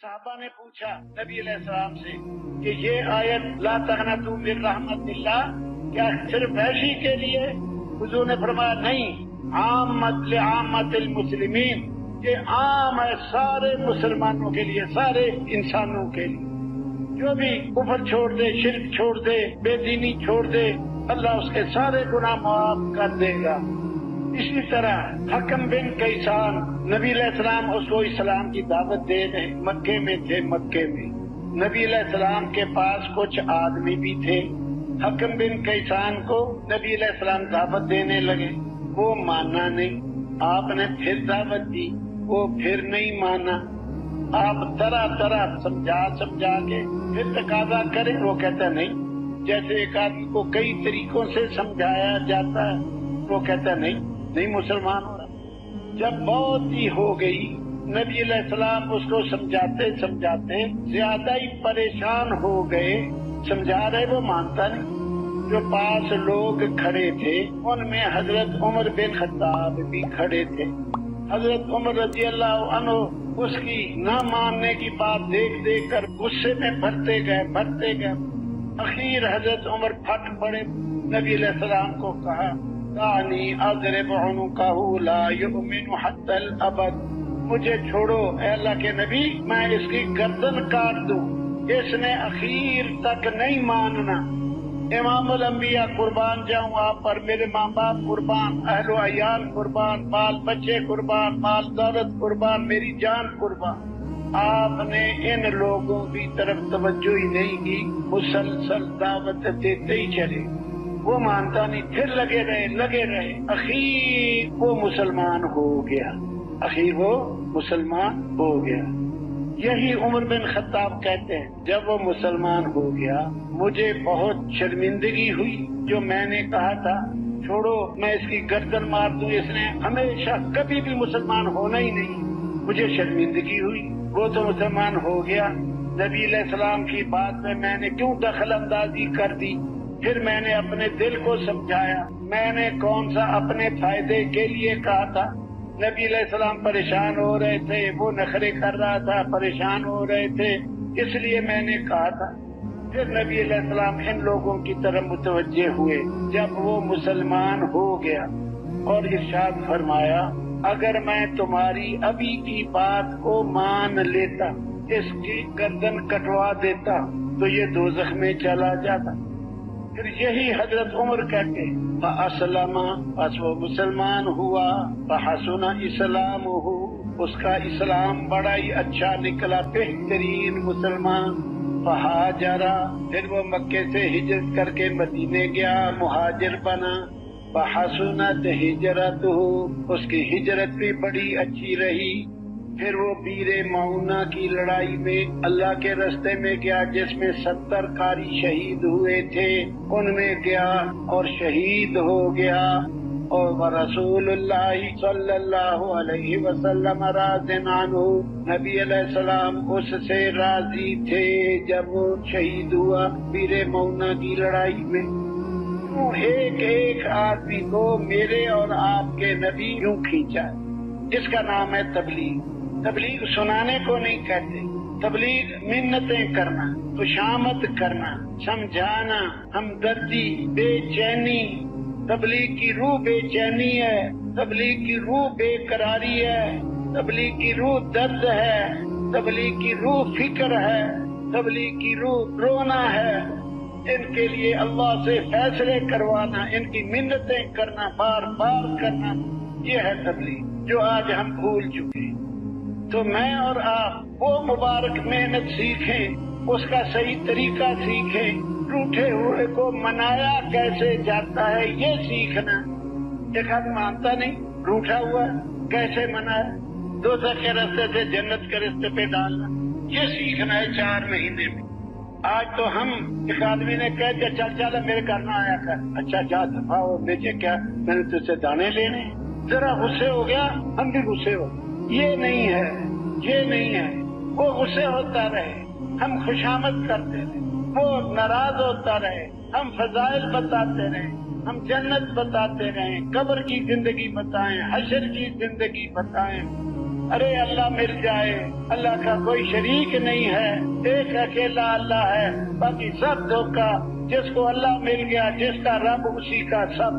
صحابہ نے پوچھا نبی علیہ السلام سے کہ یہ آیت لا تقنطوا من رحمت اللہ کیا صرف ایسی کے لیے؟ حضور نے فرمایا نہیں، عامت لعامت المسلمین، یہ عام ہے سارے مسلمانوں کے لیے، سارے انسانوں کے لیے۔ جو بھی کفر چھوڑ دے، شرک چھوڑ دے، بے دینی چھوڑ دے، اللہ اس کے سارے گناہ معاف کر دے گا۔ اسی طرح حکم بن کیسان، نبی علیہ السلام اس کو اسلام کی دعوت دے رہے، مکے میں تھے۔ مکے میں نبی علیہ السلام کے پاس کچھ آدمی بھی تھے، حکم بن کیسان کو نبی علیہ السلام دعوت دینے لگے، وہ مانا نہیں۔ آپ نے پھر دعوت دی، وہ پھر نہیں مانا۔ آپ طرح طرح سمجھا کے پھر تقاضا کریں، وہ کہتا نہیں۔ جیسے ایک آدمی کو کئی طریقوں سے سمجھایا جاتا ہے، وہ کہتا نہیں مسلمان ہو رہا۔ جب بہت ہی ہو گئی، نبی علیہ السلام اس کو سمجھاتے زیادہ ہی پریشان ہو گئے، سمجھا رہے وہ مانتا نہیں۔ جو پاس لوگ کھڑے تھے ان میں حضرت عمر بن خطاب بھی کھڑے تھے۔ حضرت عمر رضی اللہ عنہ اس کی نہ ماننے کی بات دیکھ کر غصے میں بھرتے گئے۔ اخیر حضرت عمر پھٹ پڑے، نبی علیہ السلام کو کہا دعنی اضرب عنقہ لا یؤمن حتی الابد، مجھے چھوڑو اے اللہ کے نبی، میں اس کی گردن کاٹ دوں، اس نے اخیر تک نہیں ماننا۔ امام الانبیاء قربان جاؤں آپ پر، میرے ماں باپ قربان، اہل و عیال قربان، بال بچے قربان، مال دولت قربان، میری جان قربان۔ آپ نے ان لوگوں کی طرف توجہ ہی نہیں کی، مسلسل دعوت دیتے ہی چلے۔ وہ مانتا نہیں، پھر لگے رہے، اخیر وہ مسلمان ہو گیا۔ یہی عمر بن خطاب کہتے ہیں جب وہ مسلمان ہو گیا مجھے بہت شرمندگی ہوئی، جو میں نے کہا تھا چھوڑو میں اس کی گردن مار دوں، اس نے ہمیشہ کبھی بھی مسلمان ہونا ہی نہیں، مجھے شرمندگی ہوئی۔ وہ تو مسلمان ہو گیا، نبی علیہ السلام کی بات میں نے کیوں دخل اندازی کر دی؟ پھر میں نے اپنے دل کو سمجھایا، میں نے کون سا اپنے فائدے کے لیے کہا تھا۔ نبی علیہ السلام پریشان ہو رہے تھے، وہ نخرے کر رہا تھا، پریشان ہو رہے تھے، اس لیے میں نے کہا تھا۔ پھر نبی علیہ السلام ان لوگوں کی طرف متوجہ ہوئے جب وہ مسلمان ہو گیا، اور ارشاد فرمایا اگر میں تمہاری ابھی کی بات کو مان لیتا، اس کی گردن کٹوا دیتا تو یہ دوزخ میں چلا جاتا۔ پھر یہی حضرت عمر کہتے فَأَسْلَمَ، پس وہ مسلمان ہوا، فَحَسُنَ إِسْلَامُهُ، اس کا اسلام بڑا ہی اچھا نکلا، بہترین مسلمان۔ فَهَاجَرَ، پھر وہ مکے سے ہجرت کر کے مدینے گیا، مہاجر بنا۔ فَحَسُنَتْ هِجْرَتُهُ، اس کی ہجرت بھی بڑی اچھی رہی۔ پھر وہ بیر معونہ کی لڑائی میں اللہ کے رستے میں گیا، جس میں 70 قاری شہید ہوئے تھے، ان میں گیا اور شہید ہو گیا۔ اور رسول اللہ صلی اللہ علیہ وسلم راض عنہ، نبی علیہ السلام اس سے راضی تھے جب وہ شہید ہوا بیر معونہ کی لڑائی میں۔ ایک آدمی کو میرے اور آپ کے نبی یوں کھینچا، جس کا نام ہے تبلیغ۔ تبلیغ سنانے کو نہیں کہتے، تبلیغ منتیں کرنا، خوشامد کرنا، سمجھانا، ہمدردی، بے چینی۔ تبلیغ کی روح بے چینی ہے، تبلیغ کی روح بے قراری ہے، تبلیغ کی روح درد ہے، تبلیغ کی روح فکر ہے، تبلیغ کی روح رونا ہے۔ ان کے لیے اللہ سے فیصلے کروانا، ان کی منتیں کرنا، بار بار کرنا، یہ ہے تبلیغ جو آج ہم بھول چکے۔ تو میں اور آپ وہ مبارک محنت سیکھیں، اس کا صحیح طریقہ سیکھیں، روٹھے ہوئے کو منایا کیسے جاتا ہے یہ سیکھنا۔ ایک آدمی مانتا نہیں، روٹھا ہوا کیسے منایا، دوزخ کے راستے سے جنت کے راستے پہ ڈالنا، یہ سیکھنا ہے 4 مہینے میں۔ آج تو ہم ایک آدمی نے کہہ دیا چل میرے گھر نہ آیا کر، اچھا جا دفعہ ہو، بیچے کیا میں نے تجھ سے دانے لینے، ذرا غصے ہو گیا ہم بھی غصے ہو۔ یہ نہیں ہے، وہ غصے ہوتا رہے، ہم خوشامد کرتے رہے، وہ ناراض ہوتا رہے، ہم فضائل بتاتے رہے، ہم جنت بتاتے رہیں، قبر کی زندگی بتائیں، حشر کی زندگی بتائیں، ارے اللہ مل جائے، اللہ کا کوئی شریک نہیں ہے، ایک اکیلا اللہ ہے، باقی سب دھوکا، جس کو اللہ مل گیا، جس کا رب اسی کا سب۔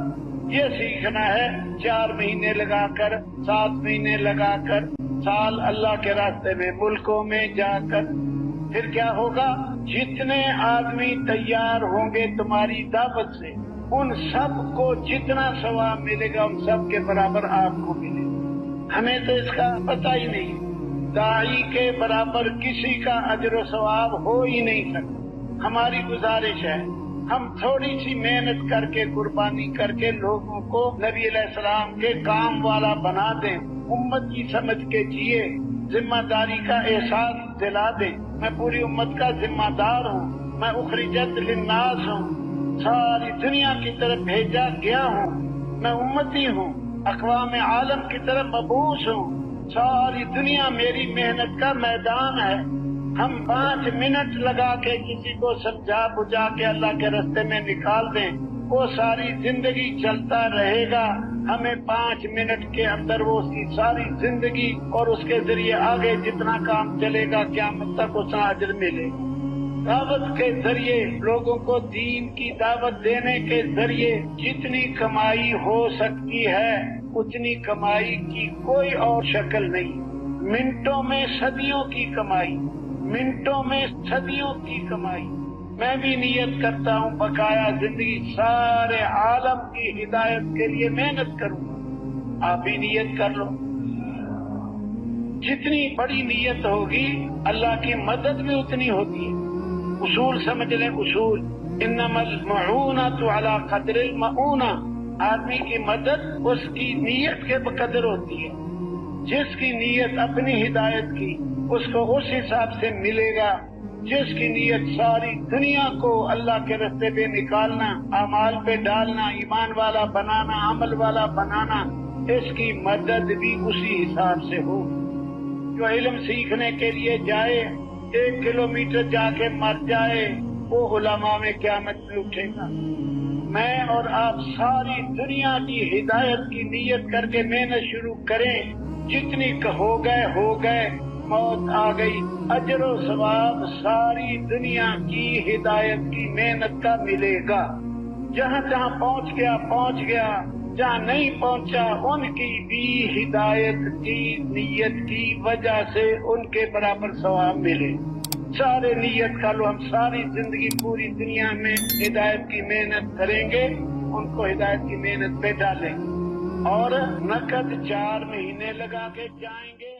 یہ سیکھنا ہے 4 مہینے لگا کر، 7 مہینے لگا کر، سال اللہ کے راستے میں، ملکوں میں جا کر۔ پھر کیا ہوگا؟ جتنے آدمی تیار ہوں گے تمہاری دعوت سے، ان سب کو جتنا ثواب ملے گا ان سب کے برابر آپ کو ملے گا۔ ہمیں تو اس کا پتہ ہی نہیں، داعی کے برابر کسی کا اجر و ثواب ہو ہی نہیں سکتا۔ ہماری گزارش ہے ہم تھوڑی سی محنت کر کے، قربانی کر کے لوگوں کو نبی علیہ السلام کے کام والا بنا دیں، امت کی سمجھ کے جیے، ذمہ داری کا احساس دلا دیں۔ میں پوری امت کا ذمہ دار ہوں، میں اخرجت للناس ہوں، ساری دنیا کی طرف بھیجا گیا ہوں، میں امتی ہوں، اقوام عالم کی طرف مبعوث ہوں، ساری دنیا میری محنت کا میدان ہے۔ ہم 5 منٹ لگا کے کسی کو سمجھا بجھا کے اللہ کے راستے میں نکال دیں، وہ ساری زندگی چلتا رہے گا، ہمیں 5 منٹ کے اندر وہ اس کی ساری زندگی اور اس کے ذریعے آگے جتنا کام چلے گا قیامت تک اتنا اجر ملے گا۔ دعوت کے ذریعے، لوگوں کو دین کی دعوت دینے کے ذریعے جتنی کمائی ہو سکتی ہے اتنی کمائی کی کوئی اور شکل نہیں۔ منٹوں میں صدیوں کی کمائی، منٹوں میں صدیوں کی کمائی۔ میں بھی نیت کرتا ہوں بقایا زندگی سارے عالم کی ہدایت کے لیے محنت کروں، آپ بھی نیت کر لو۔ جتنی بڑی نیت ہوگی اللہ کی مدد بھی اتنی ہوتی ہے۔ اصول سمجھ لیں، اصول، انما المعونۃ علی قدر المعونہ، آدمی کی مدد اس کی نیت کے بقدر ہوتی ہے۔ جس کی نیت اپنی ہدایت کی اس کو اس حساب سے ملے گا، جس کی نیت ساری دنیا کو اللہ کے راستے پہ نکالنا، اعمال پہ ڈالنا، ایمان والا بنانا، عمل والا بنانا، اس کی مدد بھی اسی حساب سے ہو۔ جو علم سیکھنے کے لیے جائے، 1 کلومیٹر جا کے مر جائے، وہ علماء میں قیامت میں اٹھے گا۔ میں اور آپ ساری دنیا کی ہدایت کی نیت کر کے محنت شروع کریں، جتنی ہو گئے، موت آ گئی، اجر و ثواب ساری دنیا کی ہدایت کی محنت کا ملے گا۔ جہاں جہاں پہنچ گیا، جہاں نہیں پہنچا ان کی بھی ہدایت کی نیت کی وجہ سے ان کے برابر ثواب ملے۔ سارے نیت کر لو، ہم ساری زندگی پوری دنیا میں ہدایت کی محنت کریں گے، ان کو ہدایت کی محنت پہ ڈالیں گے، اور نقد 4 مہینے لگا کے جائیں گے۔